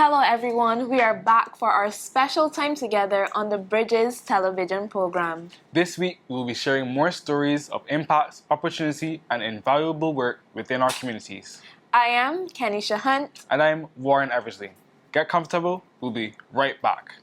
Hello everyone, we are back for our special time together on the Bridges television program. This week, we will be sharing more stories of impact, opportunity, and invaluable work within our communities. I am Kenisha Hunt. And I'm Warren Eversley. Get comfortable, we'll be right back.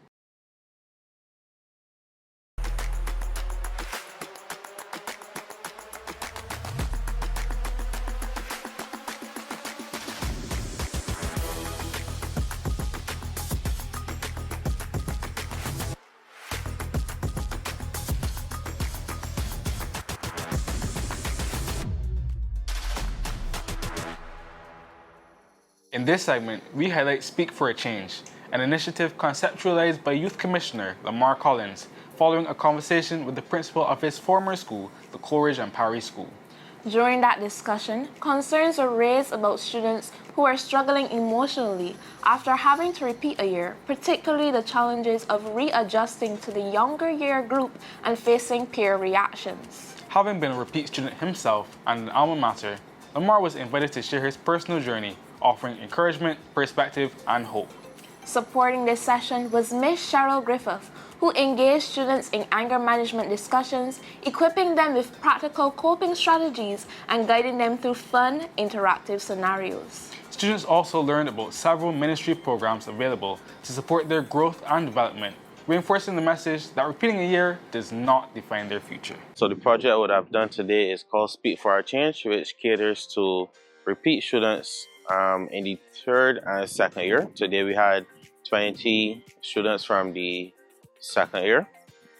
In this segment, we highlight Speak for a Change, an initiative conceptualized by Youth Commissioner Lamar Collins following a conversation with the principal of his former school, the Coleridge and Parry School. During that discussion, concerns were raised about students who are struggling emotionally after having to repeat a year, particularly the challenges of readjusting to the younger year group and facing peer reactions. Having been a repeat student himself and an alma mater, Lamar was invited to share his personal journey, offering encouragement, perspective, and hope. Supporting this session was Ms. Cheryl Griffith, who engaged students in anger management discussions, equipping them with practical coping strategies and guiding them through fun, interactive scenarios. Students also learned about several ministry programs available to support their growth and development, reinforcing the message that repeating a year does not define their future. So the project I would have done today is called Speak for a Change, which caters to repeat students in the third and second year. Today we had 20 students from the second year.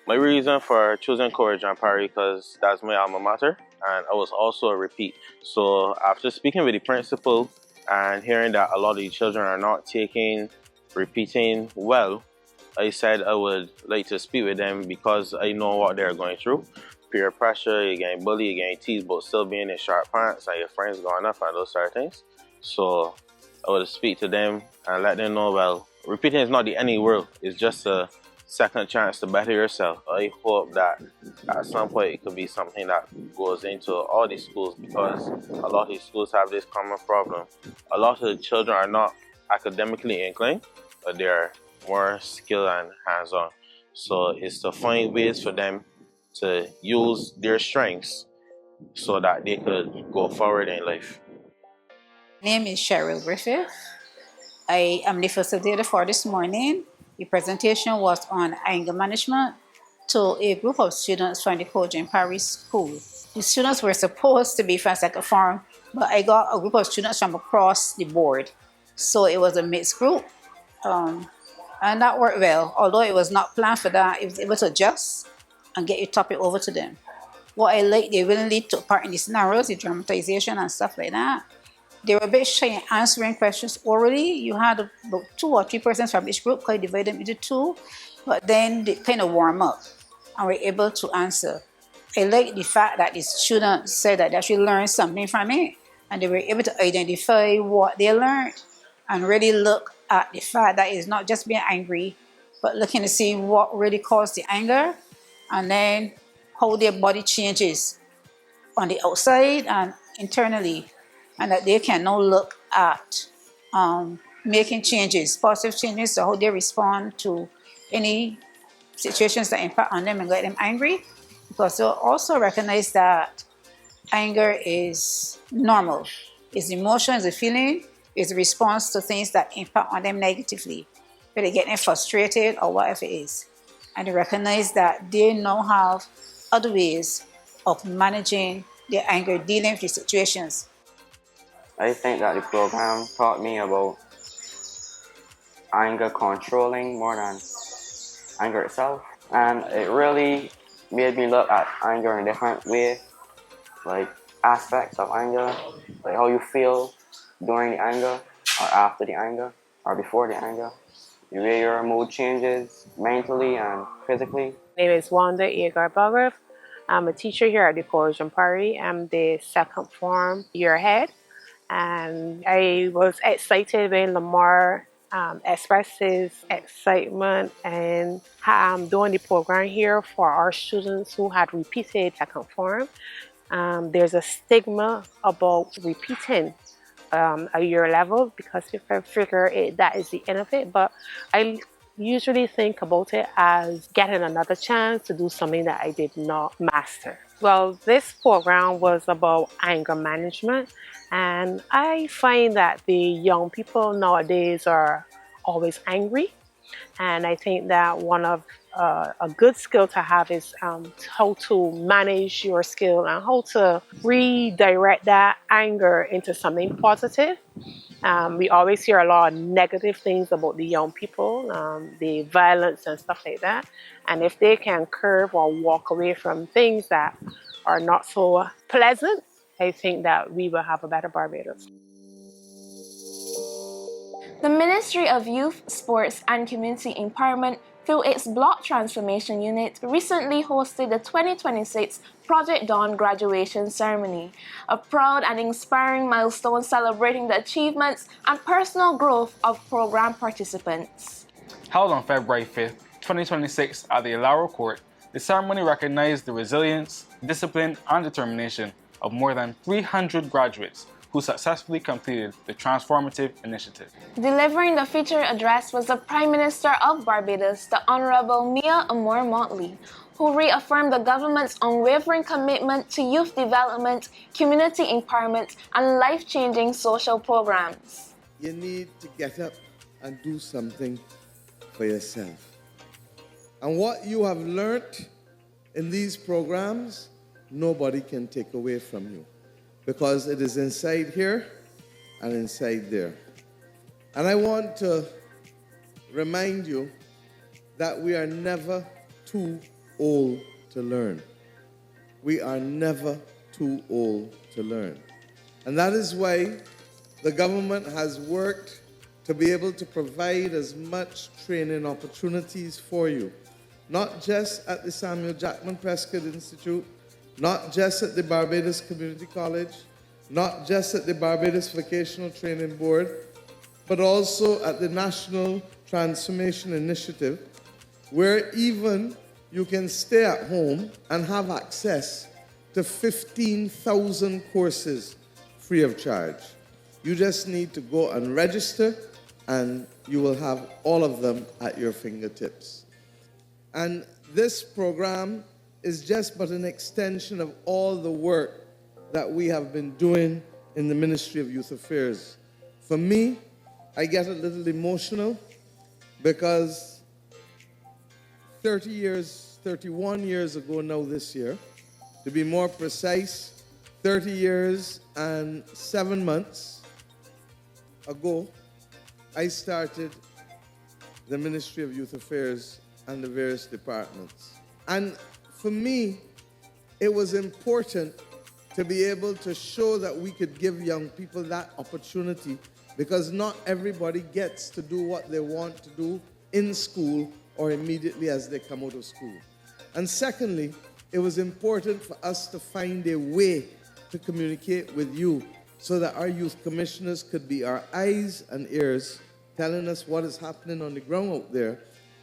My reason for choosing Coleridge and Parry because that's my alma mater, and I was also a repeat. So after speaking with the principal and hearing that a lot of the children are not taking repeating well, I said I would like to speak with them because I know what they're going through. Peer pressure, you're getting bullied, you're getting teased, but still being in short pants and your friends going up and those sort of things. So I would speak to them and let them know, well, repeating is not the end of the world. It's just a second chance to better yourself. I hope that at some point it could be something that goes into all these schools because a lot of these schools have this common problem. A lot of the children are not academically inclined, but they're more skilled and hands-on. So it's to find ways for them to use their strengths so that they could go forward in life. My name is Cheryl Griffith. I am the facilitator for this morning. The presentation was on anger management to a group of students from the Coleridge and Parry School. The students were supposed to be from second form, but I got a group of students from across the board. So it was a mixed group. And that worked well. Although it was not planned for that, it was able to adjust and get your topic over to them. What I like, they willingly took part in the scenarios, the dramatization and stuff like that. They were a bit shy in answering questions orally. You had about 2 or 3 persons from each group, I divided them into 2, but then they kind of warm up and were able to answer. I like the fact that the students said that they actually learned something from it, and they were able to identify what they learned and really look at the fact that it's not just being angry, but looking to see what really caused the anger, and then how their body changes on the outside and internally, and that they can now look at making changes, positive changes, so how they respond to any situations that impact on them and get them angry, because they'll also recognize that anger is normal. It's emotion, it's a feeling, it's a response to things that impact on them negatively, whether they get them frustrated or whatever it is. And they recognize that they now have other ways of managing their anger, dealing with the situations. I think that the program taught me about anger controlling more than anger itself. And it really made me look at anger in a different way, like aspects of anger, like how you feel during the anger, or after the anger, or before the anger. The way your mood changes mentally and physically. My name is Wanda Agar Bagraf. I'm a teacher here at the Coleridge and Parry. I'm the second form year head. And I was excited when Lamar expressed his excitement and doing the program here for our students who had repeated second form. There's a stigma about repeating, a year level, because if I figure that is the end of it. But I usually think about it as getting another chance to do something that I did not master. Well, this program was about anger management, and I find that the young people nowadays are always angry. And I think that one of a good skill to have is how to manage your skill and how to redirect that anger into something positive. We always hear a lot of negative things about the young people, the violence and stuff like that. And if they can curb or walk away from things that are not so pleasant, I think that we will have a better Barbados. The Ministry of Youth, Sports and Community Empowerment, through its Block Transformation Unit, recently hosted the 2026 Project Dawn graduation ceremony, a proud and inspiring milestone celebrating the achievements and personal growth of program participants. Held on February 5th, 2026 at the Ilaro Court, the ceremony recognized the resilience, discipline, and determination of more than 300 graduates who successfully completed the transformative initiative. Delivering the feature address was the Prime Minister of Barbados, the Honorable Mia Amor Motley, who reaffirmed the government's unwavering commitment to youth development, community empowerment, and life-changing social programs. You need to get up and do something for yourself. And what you have learned in these programs, nobody can take away from you, because it is inside here and inside there. And I want to remind you that we are never too old to learn. We are never too old to learn. And that is why the government has worked to be able to provide as much training opportunities for you, not just at the Samuel Jackman Prescott Institute, not just at the Barbados Community College, not just at the Barbados Vocational Training Board, but also at the National Transformation Initiative, where even you can stay at home and have access to 15,000 courses free of charge. You just need to go and register, and you will have all of them at your fingertips. And this program is just but an extension of all the work that we have been doing in the Ministry of Youth Affairs. For me, I get a little emotional because 31 years ago now this year, to be more precise, 30 years and 7 months ago, I started the Ministry of Youth Affairs and the various departments. And for me, it was important to be able to show that we could give young people that opportunity, because not everybody gets to do what they want to do in school or immediately as they come out of school. And secondly, it was important for us to find a way to communicate with you so that our youth commissioners could be our eyes and ears, telling us what is happening on the ground out there,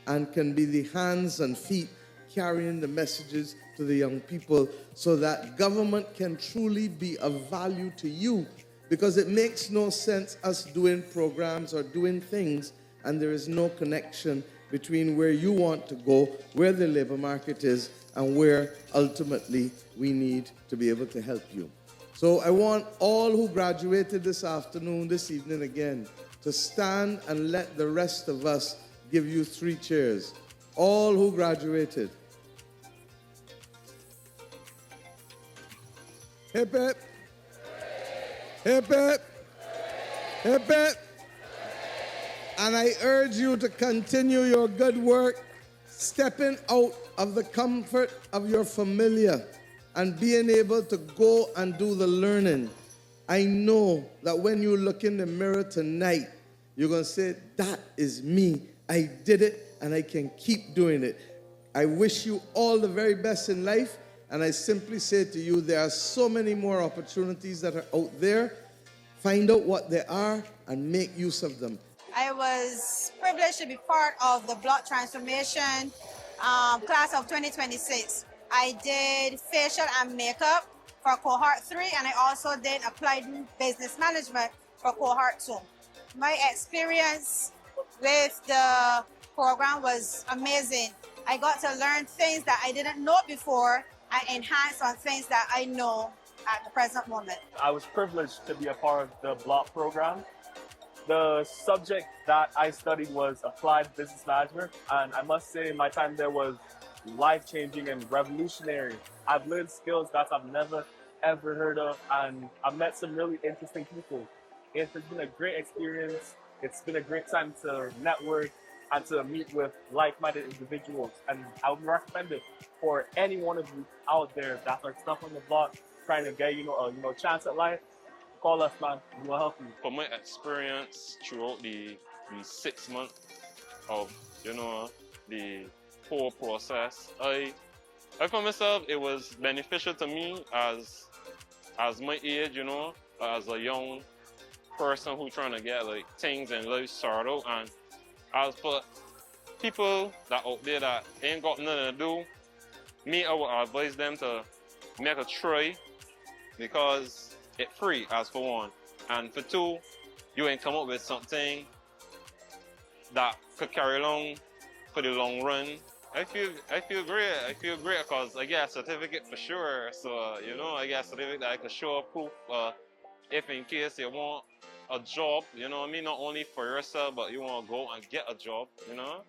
and can be the hands and feet carrying the messages to the young people so that government can truly be of value to you. Because it makes no sense us doing programs or doing things and there is no connection between where you want to go, where the labor market is, and where ultimately we need to be able to help you. So I want all who graduated this afternoon, this evening again, to stand and let the rest of us give you 3 cheers. All who graduated. Hip hip. Hip hip. Hip hip. And I urge you to continue your good work, stepping out of the comfort of your familiar and being able to go and do the learning. I know that when you look in the mirror tonight, you're going to say, that is me. I did it and I can keep doing it. I wish you all the very best in life. And I simply say to you, there are so many more opportunities that are out there. Find out what they are and make use of them. I was privileged to be part of the Block Transformation class of 2026. I did facial and makeup for cohort 3, and I also did applied business management for cohort 2. My experience with the program was amazing. I got to learn things that I didn't know before and enhance on things that I know at the present moment. I was privileged to be a part of the block program. The subject that I studied was applied business management, and I must say my time there was life-changing and revolutionary. I've learned skills that I've never ever heard of, and I've met some really interesting people. It's been a great experience. It's been a great time to network and to meet with like-minded individuals, and I would recommend it for any one of you out there that are stuck on the block trying to get a chance at life. Call us, man. We will help you. From my experience throughout the 6 months of the whole process, I found myself it was beneficial to me as my age, as a young person who trying to get like things in life sorted out. And as for people that out there that ain't got nothing to do, me, I would advise them to make a try, because it's free, as for one, and for two, you ain't come up with something that could carry along for the long run. I feel great. I feel great because I get a certificate for sure. So I get a certificate that I can show proof if in case you want a job, not only for yourself, but you want to go and get a job,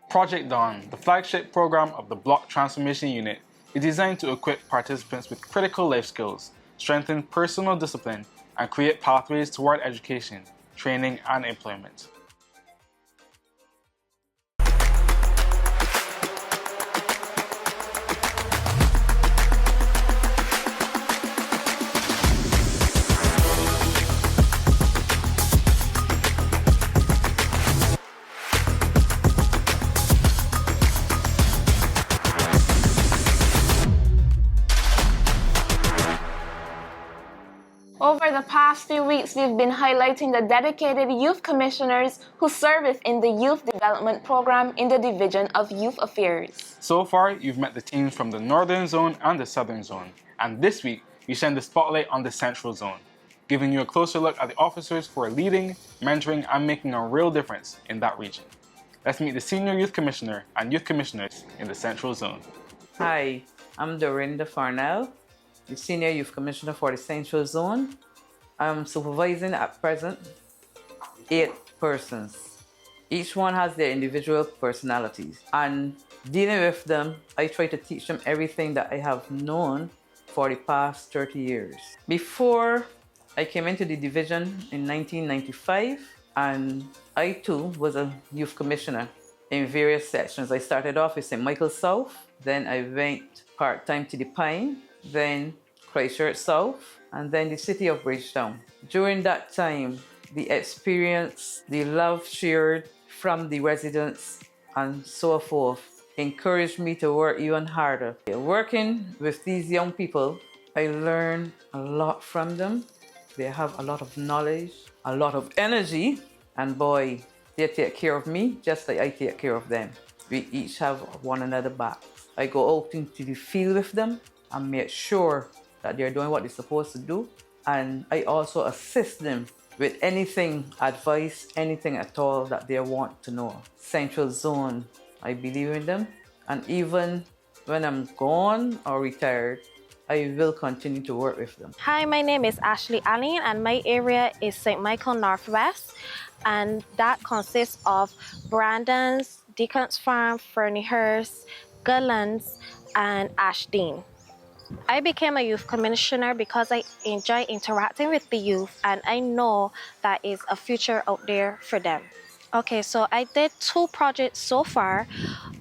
Project Dawn, the flagship program of the Block Transformation Unit, is designed to equip participants with critical life skills, strengthen personal discipline, and create pathways toward education, training, and employment. Over the past few weeks, we've been highlighting the dedicated youth commissioners who serve within the Youth Development Program in the Division of Youth Affairs. So far, you've met the teams from the Northern Zone and the Southern Zone, and this week, we shine the spotlight on the Central Zone, giving you a closer look at the officers who are leading, mentoring, and making a real difference in that region. Let's meet the Senior Youth Commissioner and Youth Commissioners in the Central Zone. Hi, I'm Dorinda Farnell, the Senior Youth Commissioner for the Central Zone. I'm supervising at present 8 persons. Each one has their individual personalities, and dealing with them, I try to teach them everything that I have known for the past 30 years. Before I came into the division in 1995, and I too was a youth commissioner in various sections. I started off with St. Michael South, then I went part-time to the Pine, then Christchurch South, and then the city of Bridgetown. During that time, the experience, the love shared from the residents and so forth encouraged me to work even harder. Working with these young people, I learned a lot from them. They have a lot of knowledge, a lot of energy, and boy, they take care of me just like I take care of them. We each have one another back. I go out into the field with them and make sure that they're doing what they're supposed to do. And I also assist them with anything, advice, anything at all that they want to know. Central Zone, I believe in them. And even when I'm gone or retired, I will continue to work with them. Hi, my name is Ashley Allen, and my area is St. Michael Northwest. And that consists of Brandon's, Deacon's Farm, Ferniehurst, Gullan's, and Ashdean. I became a youth commissioner because I enjoy interacting with the youth, and I know that is a future out there for them. Okay, so I did 2 projects so far.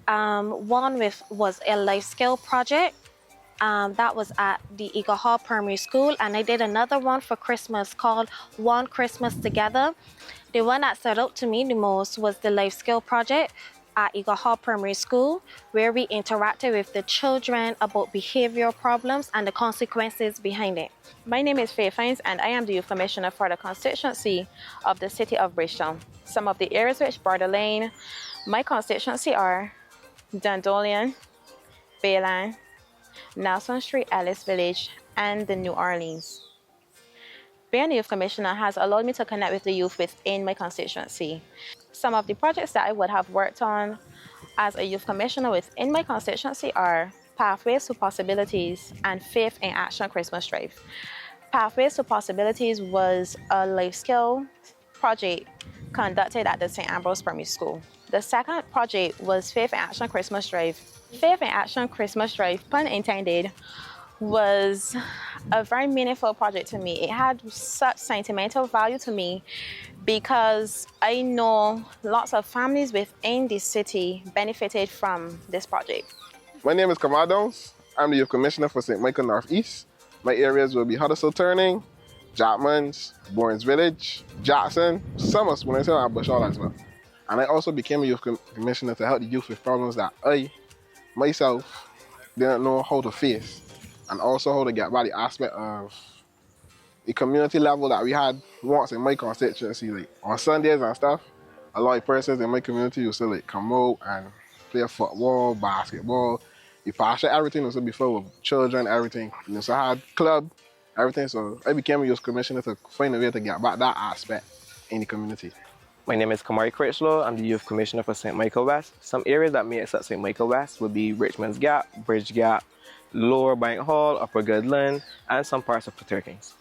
One was a life skill project. That was at the Eagle Hall Primary School, and I did another one for Christmas called One Christmas Together. The one that stood out to me the most was the life skill project at Eagle Hall Primary School, where we interacted with the children about behavioral problems and the consequences behind it. My name is Faye Fines, and I am the Youth Commissioner for the constituency of the city of Bridgetown. Some of the areas which border lane my constituency are Dandolian, Bayland, Nelson Street, Ellis Village, and the New Orleans. Being a youth commissioner has allowed me to connect with the youth within my constituency. Some of the projects that I would have worked on as a youth commissioner within my constituency are Pathways to Possibilities and Faith in Action Christmas Drive. Pathways to Possibilities was a life skill project conducted at the St. Ambrose Primary School. The second project was Faith in Action Christmas Drive. Faith in Action Christmas Drive, pun intended, was a very meaningful project to me. It had such sentimental value to me because I know lots of families within the city benefited from this project. My name is Kamal Downs. I'm the Youth Commissioner for St. Michael Northeast. My areas will be Huddersfield Turning, Jackmans, Bournes Village, Jackson, Summers, when I say Bushall as well. And I also became a Youth Commissioner to help the youth with problems that I, myself, didn't know how to face, and also how to get by the aspect of the community level that we had once in my constituency. Like on Sundays and stuff, a lot of persons in my community used to like come out and play football, basketball. The pasture, everything was to be filled with children, everything. You know, so I had club, everything. So I became a Youth Commissioner to find a way to get back that aspect in the community. My name is Kamari Critchlow. I'm the Youth Commissioner for St. Michael West. Some areas that make up St. Michael West would be Richmond's Gap, Bridge Gap, Lower Bank Hall, Upper Goodland, and some parts of Paterkins.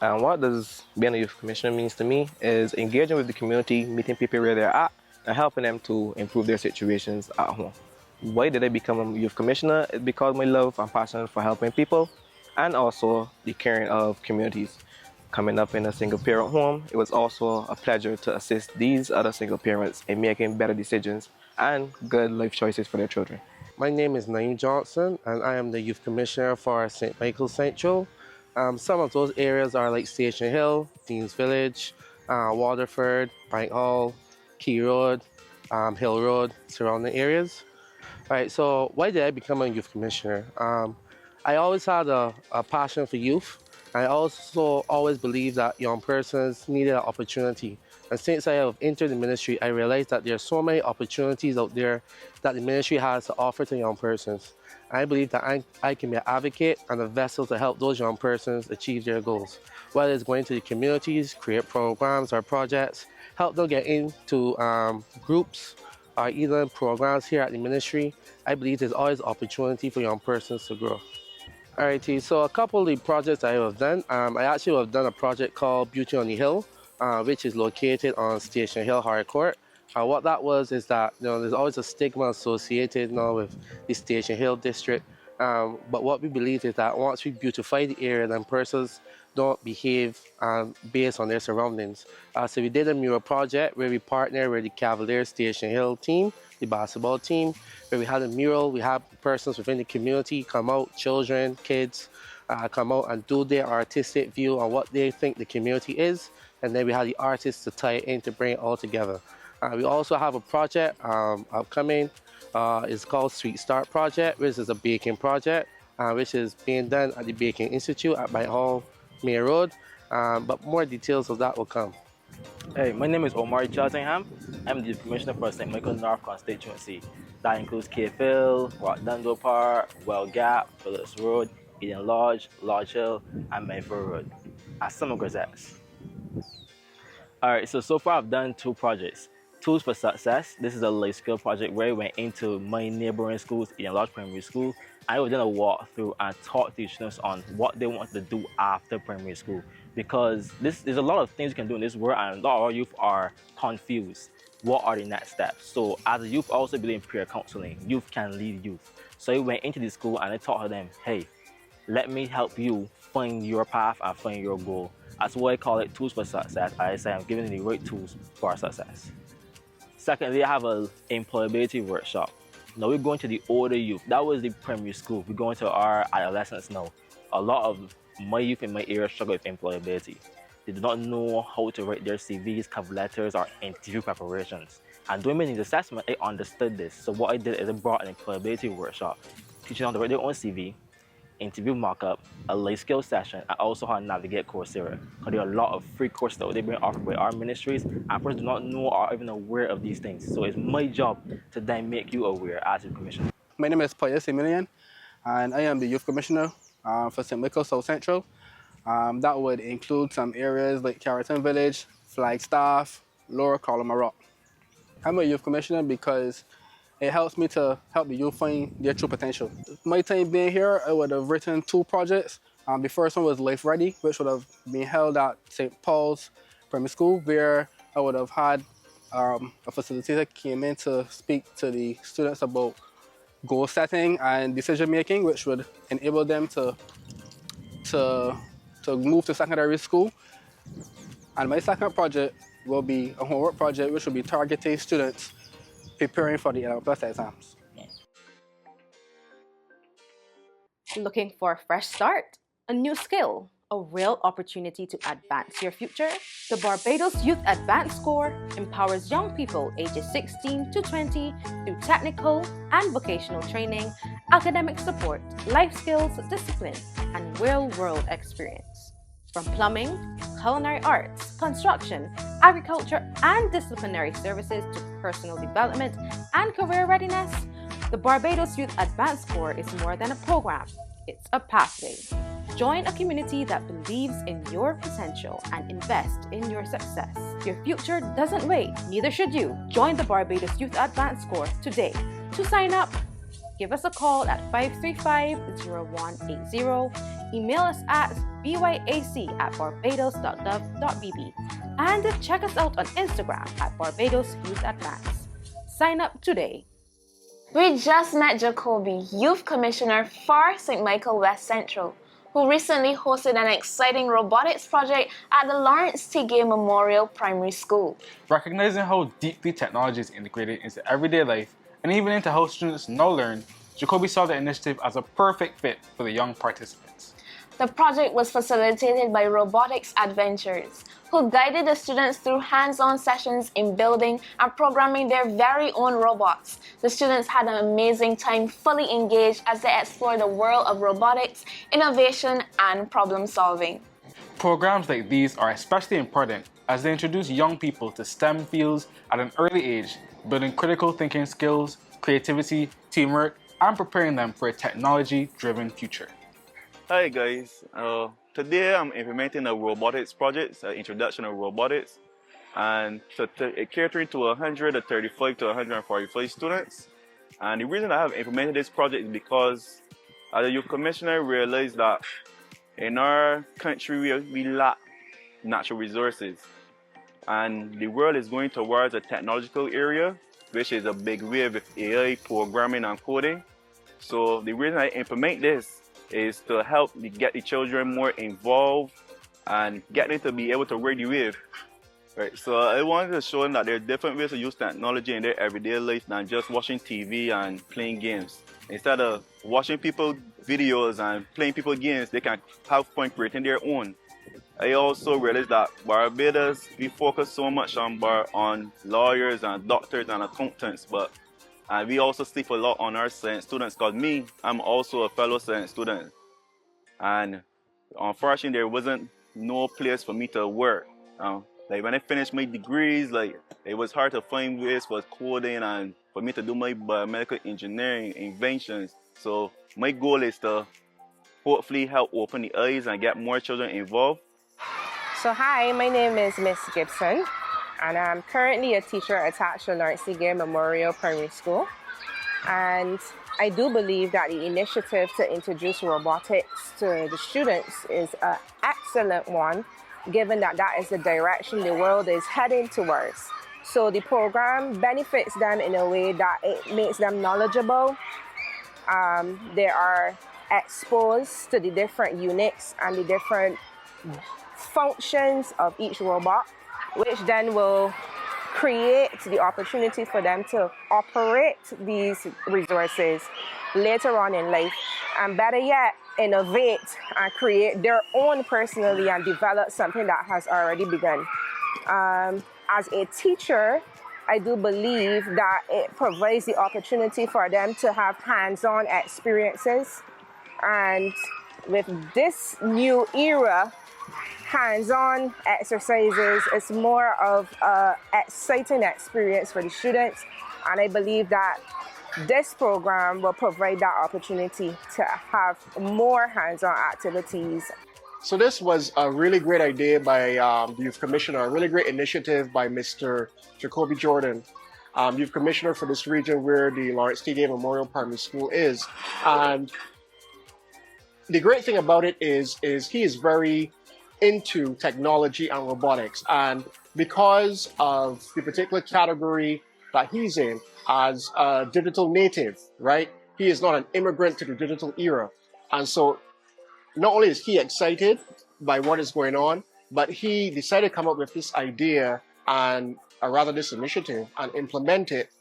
And what does being a Youth Commissioner means to me is engaging with the community, meeting people where they're at, and helping them to improve their situations at home. Why did I become a Youth Commissioner? It's because my love and passion for helping people, and also the caring of communities. Coming up in a single parent home, it was also a pleasure to assist these other single parents in making better decisions and good life choices for their children. My name is Naeem Johnson, and I am the Youth Commissioner for St. Michael Central. Some of those areas are like Station Hill, Deans Village, Waterford, Bank Hall, Key Road, Hill Road, surrounding areas. All right, so why did I become a Youth Commissioner? I always had a passion for youth. I also always believed that young persons needed an opportunity. And since I have entered the ministry, I realized that there are so many opportunities out there that the ministry has to offer to young persons. I believe that I can be an advocate and a vessel to help those young persons achieve their goals. Whether it's going to the communities, create programs or projects, help them get into groups or even programs here at the ministry, I believe there's always opportunity for young persons to grow. Alrighty, so a couple of the projects I have done, I actually have done a project called Beauty on the Hill, which is located on Station Hill Harcourt. What that was is that there's always a stigma associated with the Station Hill district, but what we believe is that once we beautify the area, then persons don't behave based on their surroundings. So we did a mural project where we partnered with the Cavaliers Station Hill team, the basketball team, where we had a mural. We had persons within the community come out, children, kids, come out and do their artistic view on what they think the community is, and then we had the artists to tie it in to bring it all together. We also have a project upcoming. It's called Sweet Start Project, which is a baking project, which is being done at the Baking Institute at Bank Hall, Mayor Road, but more details of that will come. Hey, my name is Omar Cheltenham. I'm the Commissioner for St. Michael North constituency. That includes Cave Hill, Rockdundle Park, Well Gap, Phillips Road, Eden Lodge, Lodge Hill, and Mayfair Road, as some of gazettes. Alright, so far I've done 2 projects. Tools for Success. This is a life skill project where I went into my neighboring schools, Eden Lodge Primary School. I was doing a walkthrough and taught the students on what they want to do after primary school. Because there's a lot of things you can do in this world, and a lot of our youth are confused. What are the next steps? So as a youth, I also believe in peer counseling. Youth can lead youth. So I went into the school and I taught them, hey, let me help you find your path and find your goal. That's why I call it Tools for Success. I say I'm giving you the right tools for success. Secondly, I have an employability workshop. Now we're going to the older youth. That was the primary school. We're going to our adolescents now. A lot of my youth in my area struggle with employability. They do not know how to write their CVs, cover letters, or interview preparations. And doing my needs assessment, I understood this. So what I did is I brought an employability workshop, teaching them how to write their own CV, interview mock-up, a life skills session, and also how to navigate Coursera. Because there are a lot of free courses that they've been offered by our ministries, and persons do not know or even aware of these things. So it's my job to then make you aware as a commissioner. My name is Pius Emilian, and I am the Youth Commissioner for St. Michael South Central. That would include some areas like Carrollton Village, Flagstaff, Lower Column Rock. I'm a youth commissioner because it helps me to help the youth find their true potential. My time being here, I would have written 2 projects. The first one was Life Ready, which would have been held at St. Paul's Primary School, where I would have had a facilitator came in to speak to the students about goal setting and decision making, which would enable them to move to secondary school. And my second project will be a homework project, which will be targeting students preparing for the 11+ exams. Looking for a fresh start, a new skill, a real opportunity to advance your future? The Barbados Youth Advanced Corps empowers young people ages 16 to 20 through technical and vocational training, academic support, life skills, discipline, and real-world experience. From plumbing, culinary arts, construction, agriculture, and disciplinary services to personal development and career readiness, the Barbados Youth Advanced Corps is more than a program. It's a pathway. Join a community that believes in your potential and invest in your success. Your future doesn't wait, neither should you. Join the Barbados Youth Advanced Corps today. To sign up, give us a call at 535-0180, email us at byac@barbados.gov.bb, and check us out on Instagram at Barbados Youth Advance. Sign up today. We just met Jacoby, Youth Commissioner for St. Michael West Central, who recently hosted an exciting robotics project at the Lawrence T. Gay Memorial Primary School. Recognizing how deeply technology is integrated into everyday life and even into how students now learn, Jacoby saw the initiative as a perfect fit for the young participants. The project was facilitated by Robotics Adventures, who guided the students through hands-on sessions in building and programming their very own robots. The students had an amazing time fully engaged as they explored the world of robotics, innovation, and problem solving. Programs like these are especially important as they introduce young people to STEM fields at an early age, building critical thinking skills, creativity, teamwork, and preparing them for a technology-driven future. Hi guys, today I'm implementing a robotics project, an introduction of robotics, and catering to 135 to 145 students. And the reason I have implemented this project is because as a youth commissioner, I realized that in our country we lack natural resources, and the world is going towards a technological area, which is a big wave with AI, programming, and coding. So the reason I implement this is to help get the children more involved and get them to be able to ride the wave. Right, so I wanted to show them that there are different ways to use technology in their everyday life than just watching TV and playing games. Instead of watching people videos and playing people games, they can have fun creating their own. I also realized that Barbados, we focus so much on lawyers and doctors and accountants, but we also sleep a lot on our science students, because me, I'm also a fellow science student. And unfortunately, there wasn't no place for me to work. Like when I finished my degrees, it was hard to find ways for coding and for me to do my biomedical engineering inventions. So my goal is to hopefully help open the eyes and get more children involved. So hi, my name is Miss Gibson, and I'm currently a teacher attached to Lawrence T. Gay Memorial Primary School. And I do believe that the initiative to introduce robotics to the students is an excellent one, given that that is the direction the world is heading towards. So the program benefits them in a way that it makes them knowledgeable. They are exposed to the different units and the different functions of each robot, which then will create the opportunity for them to operate these resources later on in life, and better yet, innovate and create their own personally and develop something that has already begun. As a teacher, I do believe that it provides the opportunity for them to have hands-on experiences, and with this new era, hands-on exercises is more of an exciting experience for the students, and I believe that this program will provide that opportunity to have more hands-on activities. So this was a really great idea by the Youth Commissioner, a really great initiative by Mr. Jacoby Jordan, Youth Commissioner for this region where the Lawrence T. Gay Memorial Primary School is. And the great thing about it is he is very into technology and robotics. And because of the particular category that he's in as a digital native, right? He is not an immigrant to the digital era. And so not only is he excited by what is going on, but he decided to come up with this idea and rather this initiative and implement it,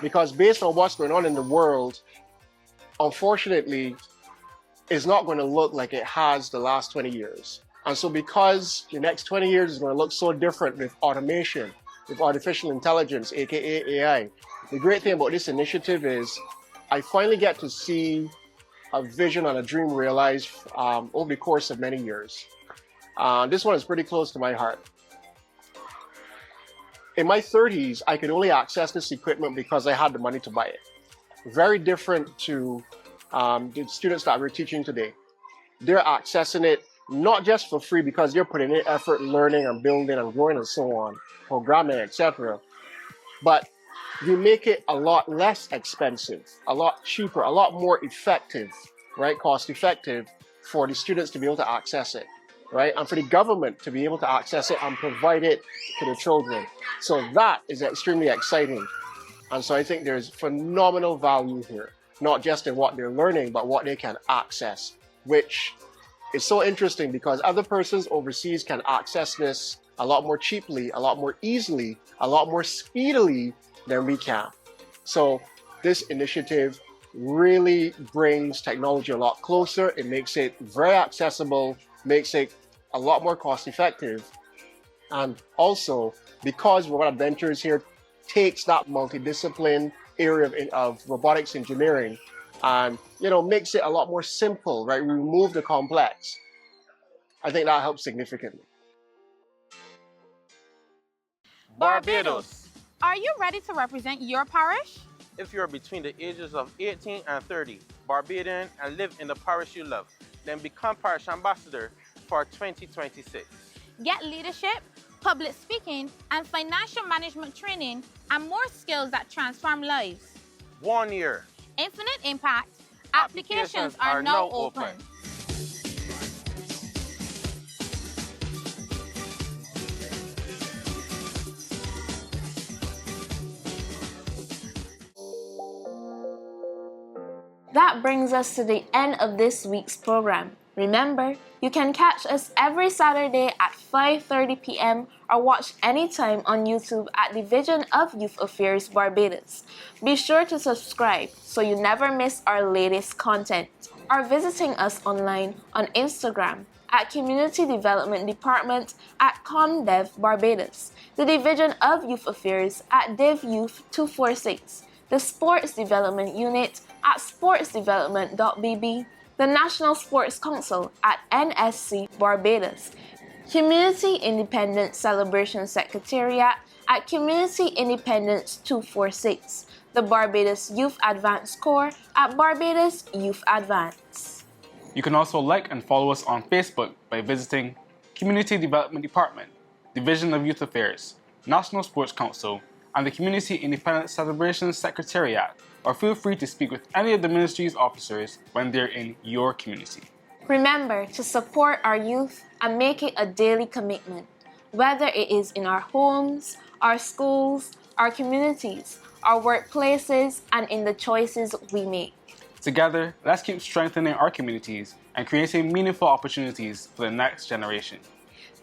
because based on what's going on in the world, unfortunately, it's not going to look like it has the last 20 years. And so because the next 20 years is going to look so different with automation, with artificial intelligence, aka AI, the great thing about this initiative is I finally get to see a vision and a dream realized over the course of many years. This one is pretty close to my heart. In my 30s, I could only access this equipment because I had the money to buy it. Very different to the students that we're teaching today. They're accessing it not just for free because they're putting in effort learning and building and growing and so on, programming, etc. But you make it a lot less expensive, a lot cheaper, a lot more effective, right? Cost effective for the students to be able to access it, right? And for the government to be able to access it and provide it to the children. So that is extremely exciting. And so I think there's phenomenal value here, not just in what they're learning, but what they can access, which is so interesting because other persons overseas can access this a lot more cheaply, a lot more easily, a lot more speedily than we can. So this initiative really brings technology a lot closer. It makes it very accessible, makes it a lot more cost effective. And also, because Robot Adventures here takes that multidiscipline area of robotics engineering and makes it a lot more simple, right? We remove the complex. I think that helps significantly. Barbados. Are you ready to represent your parish? If you're between the ages of 18 and 30, Barbadian, and live in the parish you love, then become parish ambassador for 2026. Get leadership, public speaking, and financial management training, and more skills that transform lives. 1 year. Infinite impact. Applications are now open. That brings us to the end of this week's program. Remember, you can catch us every Saturday at 5:30 p.m. or watch anytime on YouTube at Division of Youth Affairs Barbados. Be sure to subscribe so you never miss our latest content, or visiting us online on Instagram at Community Development Department at ComDev Barbados, the Division of Youth Affairs at DivYouth246, the Sports Development Unit at sportsdevelopment.bb, the National Sports Council at NSC Barbados, Community Independence Celebration Secretariat at Community Independence 246, the Barbados Youth Advance Corps at Barbados Youth Advance. You can also like and follow us on Facebook by visiting Community Development Department, Division of Youth Affairs, National Sports Council, and the Community Independence Celebration Secretariat, or feel free to speak with any of the ministry's officers when they're in your community. Remember to support our youth and make it a daily commitment, whether it is in our homes, our schools, our communities, our workplaces, and in the choices we make. Together, let's keep strengthening our communities and creating meaningful opportunities for the next generation.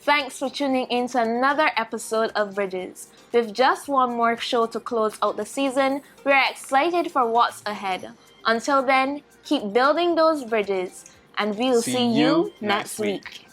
Thanks for tuning in to another episode of Bridges. With just one more show to close out the season, we are excited for what's ahead. Until then, keep building those bridges, and we'll see you next week.